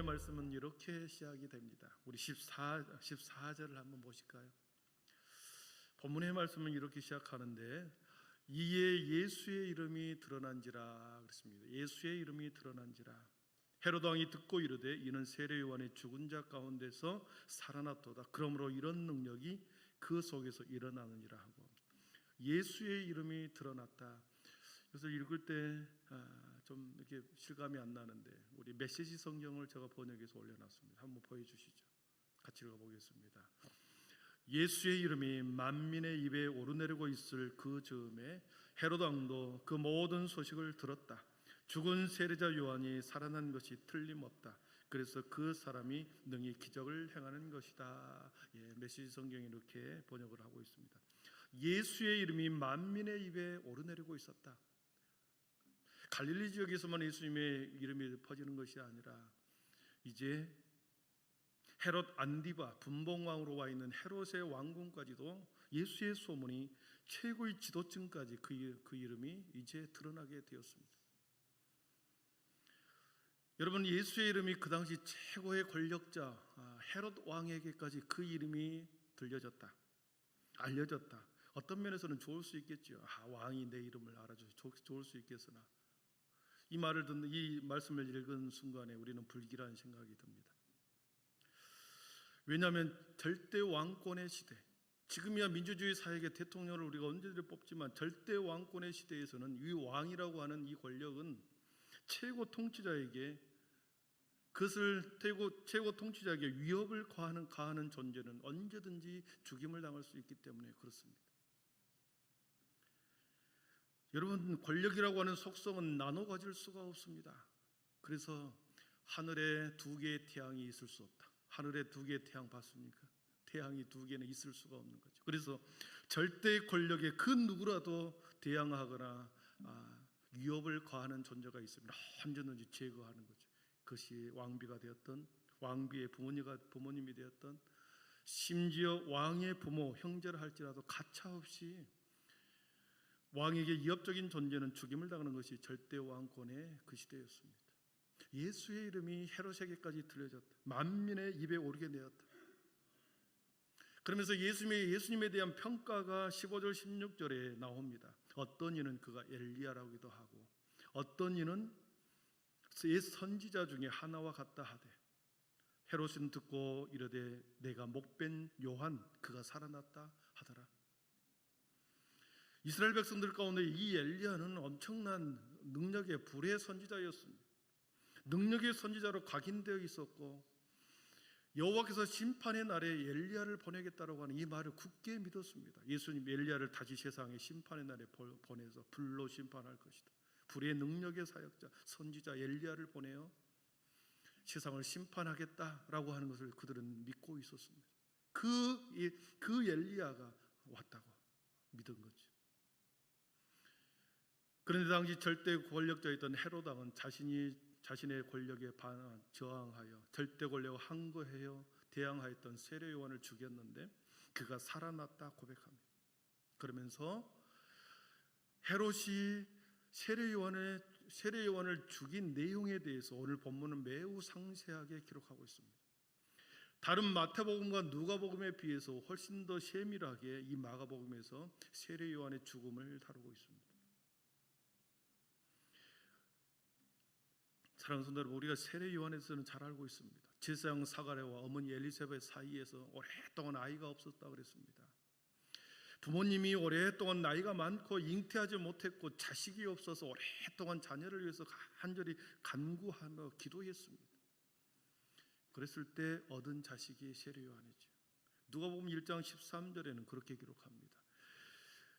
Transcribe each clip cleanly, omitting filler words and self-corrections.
본문의 말씀은 이렇게 시작이 됩니다. 우리 14절을 한번 보실까요? 본문의 말씀은 이렇게 시작하는데, 이에 예수의 이름이 드러난지라 그랬습니다. 예수의 이름이 드러난지라. 헤로드 왕이 듣고 이르되 이는 세례 요한의 죽은 자 가운데서 살아났도다. 그러므로 이런 능력이 그 속에서 일어나느니라 하고, 예수의 이름이 드러났다. 그래서 읽을 때 좀 이렇게 실감이 안 나는데 우리 메시지 성경을 제가 번역해서 올려놨습니다. 한번 보여주시죠. 같이 읽어보겠습니다. 예수의 이름이 만민의 입에 오르내리고 있을 그 즈음에 헤로드 왕도 그 모든 소식을 들었다. 죽은 세례자 요한이 살아난 것이 틀림없다. 그래서 그 사람이 능히 기적을 행하는 것이다. 메시지 성경이 이렇게 번역을 하고 있습니다. 예수의 이름이 만민의 입에 오르내리고 있었다. 갈릴리 지역에서만 예수님의 이름이 퍼지는 것이 아니라 이제 헤롯 안디바 분봉왕으로 와 있는 헤롯의 왕궁까지도 예수의 소문이 최고의 지도층까지 그 이름이 이제 드러나게 되었습니다. 여러분, 예수의 이름이 그 당시 최고의 권력자 헤롯 왕에게까지 그 이름이 들려졌다, 알려졌다. 어떤 면에서는 좋을 수 있겠죠. 왕이 내 이름을 알아줘서 좋을 수 있겠으나, 이 말을 듣는, 이 말씀을 읽은 순간에 우리는 불길한 생각이 듭니다. 왜냐하면 절대 왕권의 시대, 지금이야 민주주의 사회의 대통령을 우리가 언제든지 뽑지만 절대 왕권의 시대에서는 이 왕이라고 하는 이 권력은 최고 통치자에게, 그것을 최고 통치자에게 위협을 가하는 존재는 언제든지 죽임을 당할 수 있기 때문에 그렇습니다. 여러분, 권력이라고 하는 속성은 나눠 가질 수가 없습니다. 그래서 하늘에 두 개의 태양이 있을 수 없다. 하늘에 두 개의 태양 봤습니까? 태양이 두 개는 있을 수가 없는 거죠. 그래서 절대 권력에 그 누구라도 대항하거나 위협을 가하는 존재가 있습니다. 언제든지 제거하는 거죠. 그것이 왕비가 되었던, 왕비의 부모님이 되었던, 심지어 왕의 부모, 형제를 할지라도 가차없이 왕에게 위협적인 존재는 죽임을 당하는 것이 절대 왕권의 그 시대였습니다. 예수의 이름이 헤롯에게까지 들려졌다. 만민의 입에 오르게 되었다. 그러면서 예수님에 대한 평가가 15절 16절에 나옵니다. 어떤 이는 그가 엘리야라고도 하고, 어떤 이는 옛 선지자 중에 하나와 같다 하되, 헤롯은 듣고 이르되 내가 목벤 요한 그가 살아났다 하더라. 이스라엘 백성들 가운데 이 엘리야는 엄청난 능력의 불의 선지자였습니다. 능력의 선지자로 각인되어 있었고, 여호와께서 심판의 날에 엘리야를 보내겠다라고 하는 이 말을 굳게 믿었습니다. 예수님 엘리야를 다시 세상에 심판의 날에 보내서 불로 심판할 것이다. 불의 능력의 사역자 선지자 엘리야를 보내어 세상을 심판하겠다라고 하는 것을 그들은 믿고 있었습니다. 그 엘리야가 왔다고 믿은 거죠. 그런데 당시 절대 권력자였던 헤롯 왕은 자신의 권력에 저항하여 절대 권력을 항거하여 대항하였던 세례 요한을 죽였는데 그가 살아났다 고백합니다. 그러면서 헤롯이 세례 요한을 죽인 내용에 대해서 오늘 본문은 매우 상세하게 기록하고 있습니다. 다른 마태복음과 누가복음에 비해서 훨씬 더 세밀하게 이 마가복음에서 세례 요한의 죽음을 다루고 있습니다. 사랑하는 성도 여러분, 우리가 세례 요한에서는 잘 알고 있습니다. 제사장 사가랴와 어머니 엘리사벳 사이에서 오랫동안 아이가 없었다고 그랬습니다. 부모님이 오랫동안 나이가 많고 잉태하지 못했고 자식이 없어서 오랫동안 자녀를 위해서 간절히 간구하며 기도했습니다. 그랬을 때 얻은 자식이 세례 요한이죠. 누가복음 1장 13절에는 그렇게 기록합니다.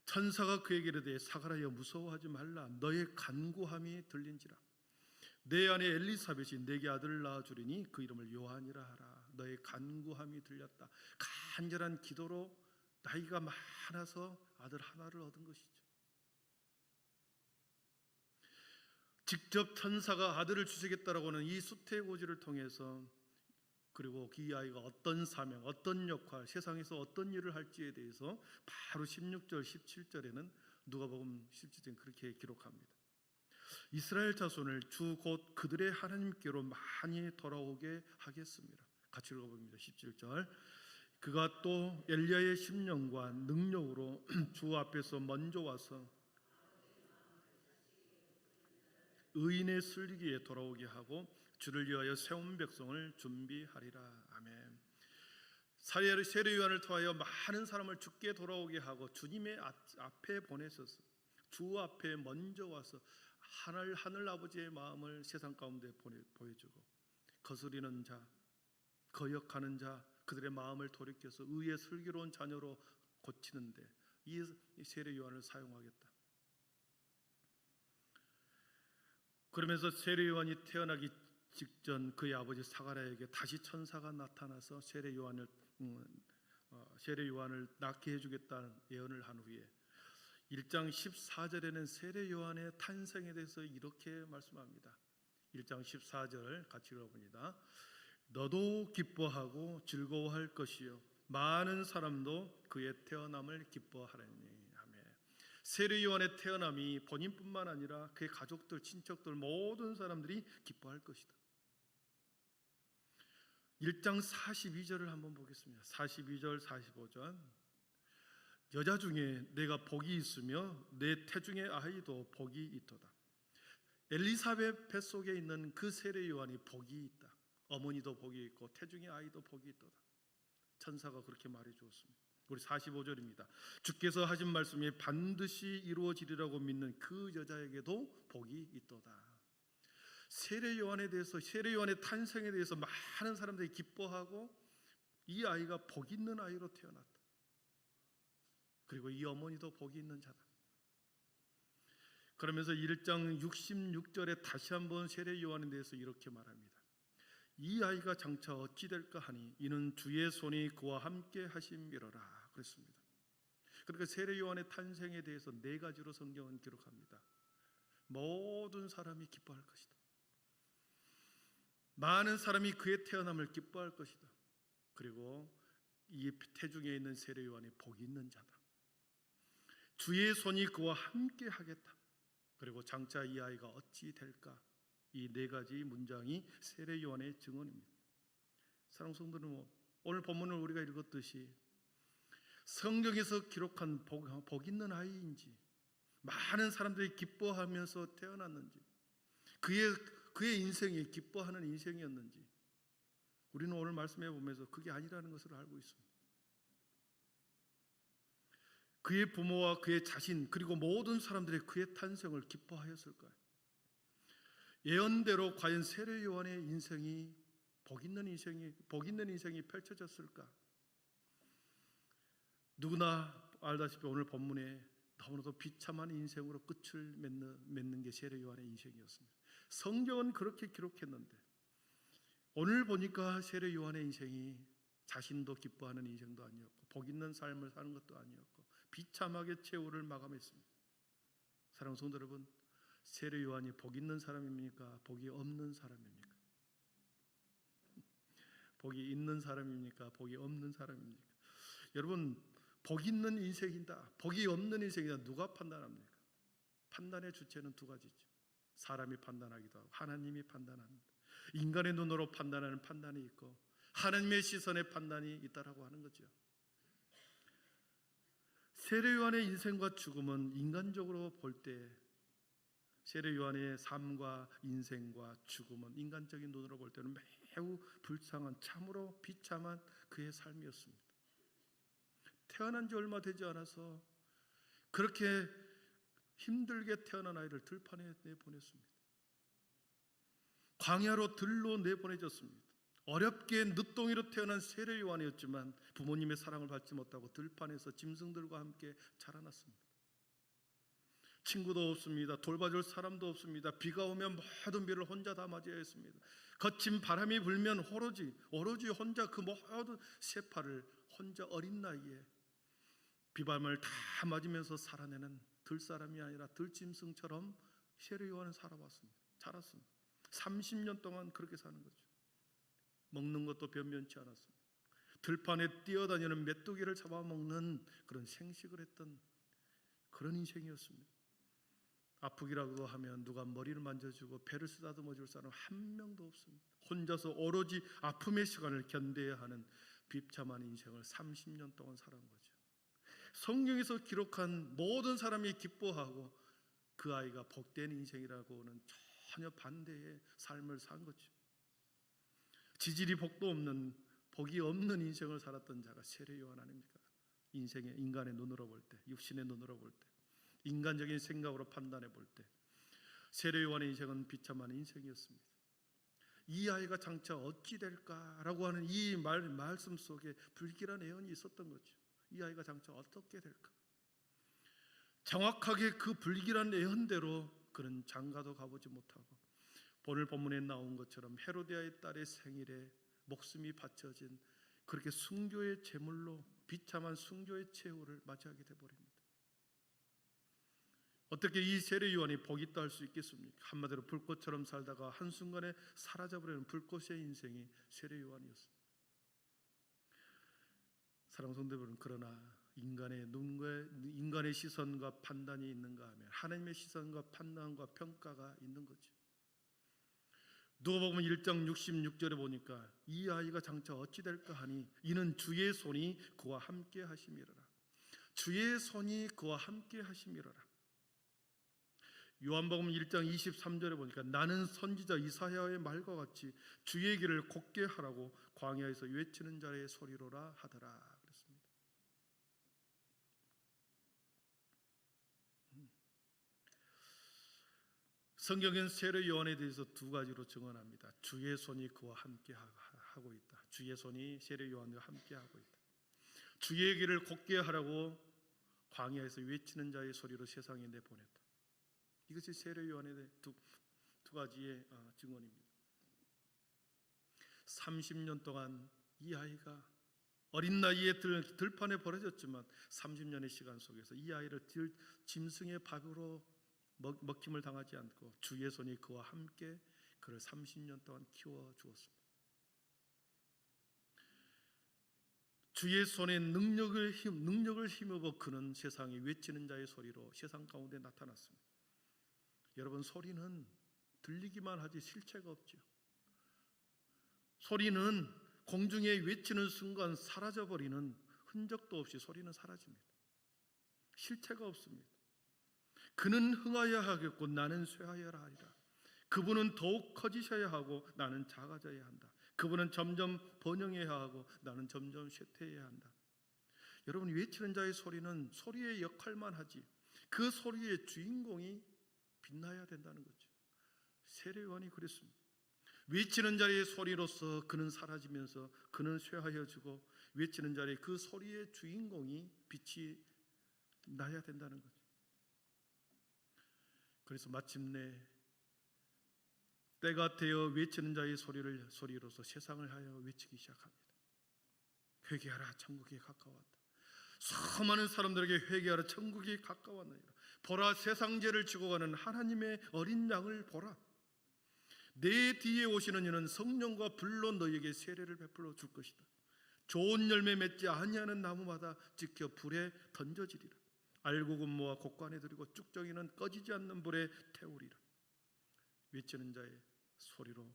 천사가 그에게 이르되 사가랴여 무서워하지 말라. 너의 간구함이 들린지라. 내 아내 엘리사벳이 내게 아들을 낳아주리니 그 이름을 요한이라 하라. 너의 간구함이 들렸다. 간절한 기도로 나이가 많아서 아들 하나를 얻은 것이죠. 직접 천사가 아들을 주시겠다라고 하는 이 수태고지를 통해서, 그리고 이 아이가 어떤 사명, 어떤 역할, 세상에서 어떤 일을 할지에 대해서 바로 16절, 17절에는 누가복음 17절에는 그렇게 기록합니다. 이스라엘 자손을 주 곧 그들의 하나님께로 많이 돌아오게 하겠습니다. 같이 읽어봅니다. 17절. 그가 또 엘리야의 심령과 능력으로 주 앞에서 먼저 와서 의인의 슬기에 돌아오게 하고 주를 위하여 세운 백성을 준비하리라. 아멘. 세례 요한을 통하여 많은 사람을 주께 돌아오게 하고 주님의 앞에 보내셔서 주 앞에 먼저 와서 하늘 아버지의 마음을 세상 가운데 보여주고 거스리는 자, 거역하는 자, 그들의 마음을 돌이켜서 의의 슬기로운 자녀로 고치는데 이 세례 요한을 사용하겠다. 그러면서 세례 요한이 태어나기 직전 그의 아버지 사가랴에게 다시 천사가 나타나서 세례 요한을 낳게 해주겠다는 예언을 한 후에 1장 14절에는 세례 요한의 탄생에 대해서 이렇게 말씀합니다. 1장 14절 같이 읽어봅니다. 너도 기뻐하고 즐거워할 것이요 많은 사람도 그의 태어남을 기뻐하리니. 아멘. 세례 요한의 태어남이 본인뿐만 아니라 그의 가족들, 친척들 모든 사람들이 기뻐할 것이다. 1장 42절을 한번 보겠습니다. 42절 45절. 여자 중에 내가 복이 있으며 내 태중의 아이도 복이 있도다. 엘리사벳 뱃속에 있는 그 세례 요한이 복이 있다. 어머니도 복이 있고 태중의 아이도 복이 있도다. 천사가 그렇게 말해 주었습니다. 우리 45절입니다. 주께서 하신 말씀이 반드시 이루어지리라고 믿는 그 여자에게도 복이 있도다. 세례 요한에 대해서, 세례 요한의 탄생에 대해서 많은 사람들이 기뻐하고 이 아이가 복 있는 아이로 태어났다. 그리고 이 어머니도 복이 있는 자다. 그러면서 1장 66절에 다시 한번 세례 요한에 대해서 이렇게 말합니다. 이 아이가 장차 어찌 될까 하니 이는 주의 손이 그와 함께 하심이로라 그랬습니다. 그러니까 세례 요한의 탄생에 대해서 네 가지로 성경은 기록합니다. 모든 사람이 기뻐할 것이다. 많은 사람이 그의 태어남을 기뻐할 것이다. 그리고 이 태중에 있는 세례 요한이 복이 있는 자다. 주의 손이 그와 함께 하겠다. 그리고 장차 이 아이가 어찌 될까? 이 네 가지 문장이 세례 요한의 증언입니다. 사랑하는 성도는 오늘 본문을 우리가 읽었듯이 성경에서 기록한 복 있는 아이인지, 많은 사람들이 기뻐하면서 태어났는지, 그의 인생이 기뻐하는 인생이었는지, 우리는 오늘 말씀해 보면서 그게 아니라는 것을 알고 있습니다. 그의 부모와 그의 자신, 그리고 모든 사람들이 그의 탄생을 기뻐하였을까요? 예언대로 과연 세례 요한의 인생이 복 있는 인생이 펼쳐졌을까? 누구나 알다시피 오늘 본문에 너무나도 비참한 인생으로 끝을 맺는 게 세례 요한의 인생이었습니다. 성경은 그렇게 기록했는데 오늘 보니까 세례 요한의 인생이 자신도 기뻐하는 인생도 아니었고 복 있는 삶을 사는 것도 아니었고 비참하게 최후를 마감했습니다. 사랑하는 성도 여러분, 세례 요한이 복 있는 사람입니까? 복이 없는 사람입니까? 복이 있는 사람입니까? 복이 없는 사람입니까? 여러분, 복 있는 인생이다, 복이 없는 인생이다, 누가 판단합니까? 판단의 주체는 두 가지죠. 사람이 판단하기도 하고 하나님이 판단합니다. 인간의 눈으로 판단하는 판단이 있고 하나님의 시선의 판단이 있다라고 하는 거죠. 세례 요한의 인생과 죽음은 인간적으로 볼 때 세례 요한의 삶과 인생과 죽음은 인간적인 눈으로 볼 때는 매우 불쌍한, 참으로 비참한 그의 삶이었습니다. 태어난 지 얼마 되지 않아서 그렇게 힘들게 태어난 아이를 들판에 내보냈습니다. 광야로 들로 내보내졌습니다. 어렵게 늦둥이로 태어난 세례 요한이었지만 부모님의 사랑을 받지 못하고 들판에서 짐승들과 함께 자라났습니다. 친구도 없습니다. 돌봐줄 사람도 없습니다. 비가 오면 모든 비를 혼자 다 맞이해야 했습니다. 거친 바람이 불면 오로지 혼자 그 모든 세파를 혼자 어린 나이에 비바람을 다 맞으면서 살아내는 들사람이 아니라 들짐승처럼 세례 요한은 살아왔습니다. 자랐습니다. 30년 동안 그렇게 사는 거죠. 먹는 것도 변변치 않았습니다. 들판에 뛰어다니는 메뚜기를 잡아먹는 그런 생식을 했던 그런 인생이었습니다. 아프기라도 하면 누가 머리를 만져주고 배를 쓰다듬어 줄 사람 한 명도 없습니다. 혼자서 오로지 아픔의 시간을 견뎌야 하는 비참한 인생을 30년 동안 살아온 거죠. 성경에서 기록한 모든 사람이 기뻐하고 그 아이가 복된 인생이라고는 전혀 반대의 삶을 산 거죠. 지질이 복도 없는, 복이 없는 인생을 살았던 자가 세례 요한 아닙니까? 인간의 눈으로 볼 때, 육신의 눈으로 볼 때, 인간적인 생각으로 판단해 볼 때 세례 요한의 인생은 비참한 인생이었습니다. 이 아이가 장차 어찌 될까라고 하는 이 말씀 속에 불길한 애언이 있었던 거죠. 이 아이가 장차 어떻게 될까? 정확하게 그 불길한 애언대로 그는 장가도 가보지 못하고 오늘 본문에 나온 것처럼 헤로디아의 딸의 생일에 목숨이 바쳐진 그렇게 순교의 제물로 비참한 순교의 최후를 맞이하게 되어버립니다. 어떻게 이 세례 요한이 복 있다 할 수 있겠습니까? 한마디로 불꽃처럼 살다가 한순간에 사라져버리는 불꽃의 인생이 세례 요한이었습니다. 사랑하는 성도 여러분, 그러나 인간의 시선과 판단이 있는가 하면 하나님의 시선과 판단과 평가가 있는 거죠. 누가복음 1장 66절에 보니까 이 아이가 장차 어찌 될까 하니 이는 주의 손이 그와 함께 하심이로라. 주의 손이 그와 함께 하심이로라. 요한복음 1장 23절에 보니까 나는 선지자 이사야의 말과 같이 주의 길을 곧게 하라고 광야에서 외치는 자의 소리로라 하더라 그랬습니다. 성경은 세례 요한에 대해서 두 가지로 증언합니다. 주의 손이 그와 함께 하고 있다. 주의 손이 세례 요한과 함께 하고 있다. 주의 길을 곧게 하라고 광야에서 외치는 자의 소리로 세상에 내보냈다. 이것이 세례 요한에 대해 두 가지의 증언입니다. 30년 동안 이 아이가 어린 나이에 들판에 버려졌지만 30년의 시간 속에서 이 아이를 짐승의 밥으로 먹힘을 당하지 않고 주의 손이 그와 함께 그를 30년 동안 키워 주었습니다. 주의 손에 능력을 힘입어 그는 세상에 외치는 자의 소리로 세상 가운데 나타났습니다. 여러분, 소리는 들리기만 하지 실체가 없죠. 소리는 공중에 외치는 순간 사라져버리는 흔적도 없이 소리는 사라집니다. 실체가 없습니다. 그는 흥하여야 하겠고 나는 쇠하여야 하리라. 그분은 더욱 커지셔야 하고 나는 작아져야 한다. 그분은 점점 번영해야 하고 나는 점점 쇠퇴해야 한다. 여러분, 외치는 자의 소리는 소리의 역할만 하지 그 소리의 주인공이 빛나야 된다는 거죠. 세례 요한이 그랬습니다. 외치는 자의 소리로서 그는 사라지면서 그는 쇠하여지고 외치는 자의 그 소리의 주인공이 빛이 나야 된다는 거죠. 그래서 마침내 때가 되어 외치는 자의 소리로서 세상을 하여 외치기 시작합니다. 회개하라, 천국이 가까웠다. 수많은 사람들에게 회개하라, 천국이 가까웠느니라. 보라, 세상 죄를 지고 가는 하나님의 어린 양을 보라. 내 뒤에 오시는 이는 성령과 불로 너희에게 세례를 베풀어 줄 것이다. 좋은 열매 맺지 아니하는 나무마다 지켜 불에 던져지리라. 알곡은 모아 곡간에 들이고 쭉정이는 꺼지지 않는 불에 태우리라. 외치는 자의 소리로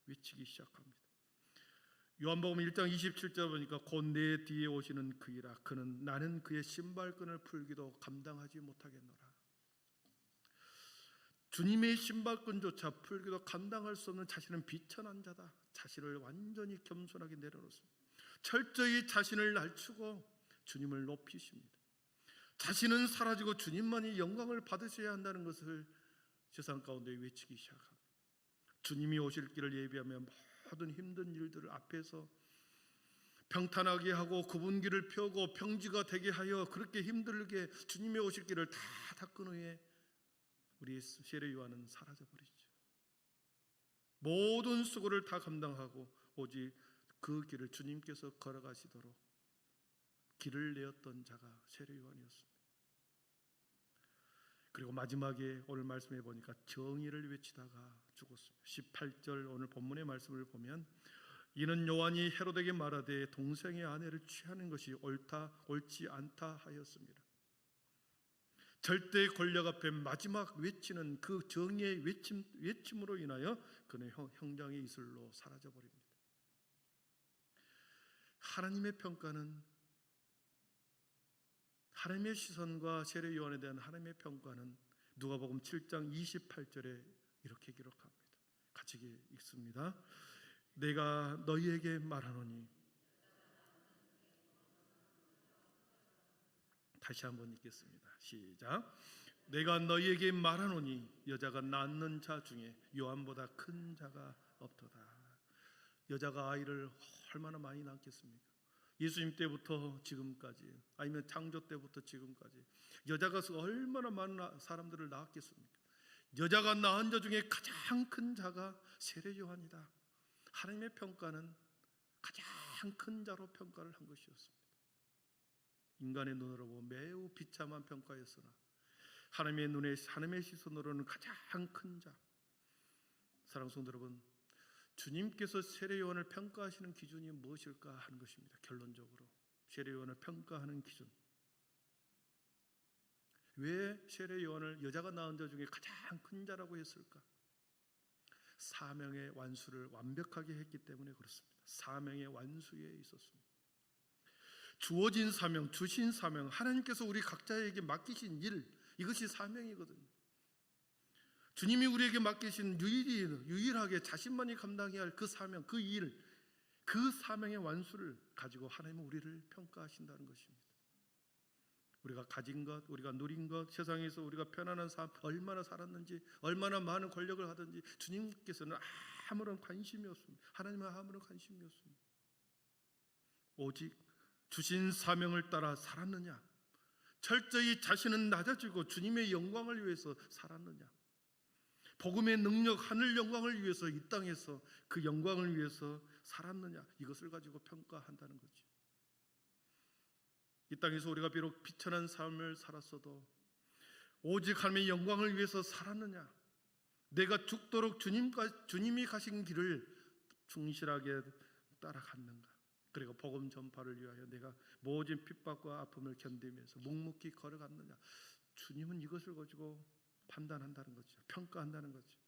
외치기 시작합니다. 요한복음 1장 27절 보니까 곧 내 뒤에 오시는 그이라. 그는 나는 그의 신발끈을 풀기도 감당하지 못하겠노라. 주님의 신발끈조차 풀기도 감당할 수 없는 자신은 비천한 자다. 자신을 완전히 겸손하게 내려놓습니다. 철저히 자신을 낮추고 주님을 높이십니다. 자신은 사라지고 주님만이 영광을 받으셔야 한다는 것을 세상 가운데 외치기 시작합니다. 주님이 오실 길을 예비하며 모든 힘든 일들을 앞에서 평탄하게 하고 굽은 길을 펴고 평지가 되게 하여 그렇게 힘들게 주님의 오실 길을 다 닦은 후에 우리 세례 요한은 사라져버리죠. 모든 수고를 다 감당하고 오직 그 길을 주님께서 걸어가시도록 길을 내었던 자가 세례 요한이었습니다. 그리고 마지막에 오늘 말씀해 보니까 정의를 외치다가 죽었습니다. 18절 오늘 본문의 말씀을 보면 이는 요한이 헤롯에게 말하되 동생의 아내를 취하는 것이 옳지 않다 하였습니다. 절대 권력 앞에 마지막 외치는 그 정의의 외침으로 인하여 그는 형장의 이슬로 사라져 버립니다. 하나님의 평가는, 하나님의 시선과 세례 요한에 대한 하나님의 평가는 누가복음 7장 28절에 이렇게 기록합니다. 같이 읽습니다. 내가 너희에게 말하노니, 다시 한번 읽겠습니다. 시작. 내가 너희에게 말하노니 여자가 낳는 자 중에 요한보다 큰 자가 없도다. 여자가 아이를 얼마나 많이 낳겠습니까? 예수님 때부터 지금까지, 아니면 창조 때부터 지금까지 여자가 얼마나 많은 사람들을 낳았겠습니까? 여자가 낳은 자 중에 가장 큰 자가 세례 요한이다. 하나님의 평가는 가장 큰 자로 평가를 한 것이었습니다. 인간의 눈으로 보면 매우 비참한 평가였으나 하나님의 눈에, 하나님의 시선으로는 가장 큰 자. 사랑하는 성도 여러분, 주님께서 세례 요한을 평가하시는 기준이 무엇일까 하는 것입니다. 결론적으로 세례 요한을 평가하는 기준, 왜 세례 요한을 여자가 낳은 자 중에 가장 큰 자라고 했을까? 사명의 완수를 완벽하게 했기 때문에 그렇습니다. 사명의 완수에 있었습니다. 주어진 사명, 주신 사명, 하나님께서 우리 각자에게 맡기신 일, 이것이 사명이거든요. 주님이 우리에게 맡기신 유일하게 자신만이 감당해야 할 그 사명, 그 일, 그 사명의 완수를 가지고 하나님은 우리를 평가하신다는 것입니다. 우리가 가진 것, 우리가 누린 것, 세상에서 우리가 편안한 삶 얼마나 살았는지, 얼마나 많은 권력을 하든지 주님께서는 아무런 관심이 없습니다. 하나님은 아무런 관심이 없습니다. 오직 주신 사명을 따라 살았느냐, 철저히 자신은 낮아지고 주님의 영광을 위해서 살았느냐, 복음의 능력, 하늘 영광을 위해서 이 땅에서 그 영광을 위해서 살았느냐, 이것을 가지고 평가한다는 거죠. 이 땅에서 우리가 비록 비천한 삶을 살았어도 오직 하나님의 영광을 위해서 살았느냐, 내가 죽도록 주님이 가신 길을 충실하게 따라갔는가, 그리고 복음 전파를 위하여 내가 모든 핍박과 아픔을 견디면서 묵묵히 걸어갔느냐, 주님은 이것을 가지고 판단한다는 거죠. 평가한다는 거죠.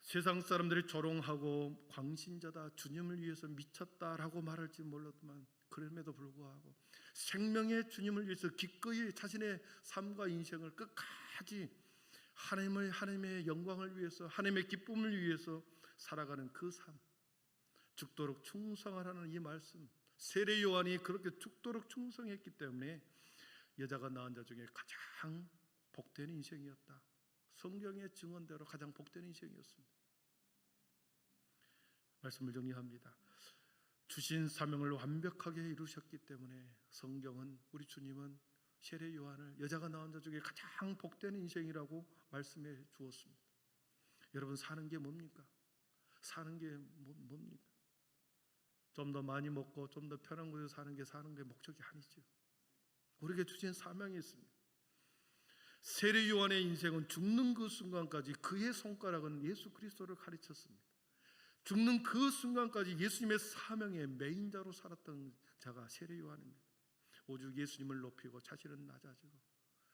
세상 사람들이 조롱하고 광신자다, 주님을 위해서 미쳤다라고 말할지 몰랐지만 그럼에도 불구하고 생명의 주님을 위해서 기꺼이 자신의 삶과 인생을 끝까지 하나님의 영광을 위해서, 하나님의 기쁨을 위해서 살아가는 그 삶, 죽도록 충성하라는 이 말씀, 세례 요한이 그렇게 죽도록 충성했기 때문에 여자가 낳은 자 중에 가장 복된 인생이었다. 성경의 증언대로 가장 복된 인생이었습니다. 말씀을 정리합니다. 주신 사명을 완벽하게 이루셨기 때문에 성경은, 우리 주님은 세례 요한을 여자가 낳은 자 중에 가장 복된 인생이라고 말씀해 주었습니다. 여러분, 사는 게 뭡니까? 사는 게 뭡니까? 좀 더 많이 먹고 좀 더 편한 곳에서 사는 게 목적이 아니죠. 우리에게 주신 사명이 있습니다. 세례 요한의 인생은 죽는 그 순간까지 그의 손가락은 예수 그리스도를 가르쳤습니다. 죽는 그 순간까지 예수님의 사명의 메인자로 살았던 자가 세례 요한입니다. 오직 예수님을 높이고 자신은 낮아지고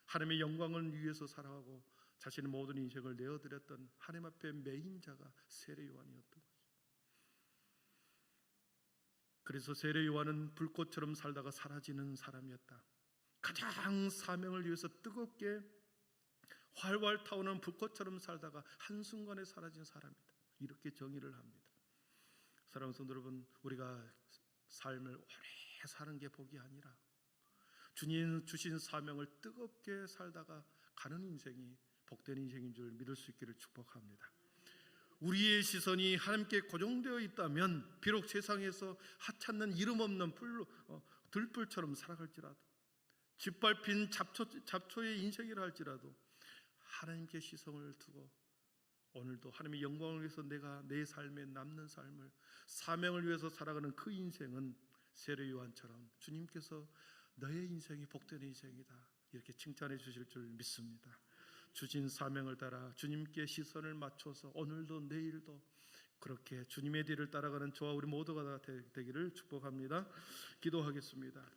하나님의 영광을 위해서 살아가고 자신의 모든 인생을 내어드렸던 하나님 앞에 메인자가 세례 요한이었던 거죠. 그래서 세례 요한은 불꽃처럼 살다가 사라지는 사람이었다. 가장 사명을 위해서 뜨겁게 활활 타오르는 불꽃처럼 살다가 한순간에 사라진 사람이다. 이렇게 정의를 합니다. 사랑하는 성도 여러분, 우리가 삶을 오래 사는 게 복이 아니라 주님 주신 사명을 뜨겁게 살다가 가는 인생이 복된 인생인 줄 믿을 수 있기를 축복합니다. 우리의 시선이 하나님께 고정되어 있다면 비록 세상에서 하찮는 이름 없는 들불처럼 살아갈지라도, 짓밟힌 잡초의 인생이라 할지라도 하나님께 시선을 두고 오늘도 하나님의 영광을 위해서 내가 내 삶에 남는 삶을, 사명을 위해서 살아가는 그 인생은 세례 요한처럼 주님께서 너의 인생이 복된 인생이다 이렇게 칭찬해 주실 줄 믿습니다. 주신 사명을 따라 주님께 시선을 맞춰서 오늘도 내일도 그렇게 주님의 뒤를 따라가는 저와 우리 모두가 되기를 축복합니다. 기도하겠습니다.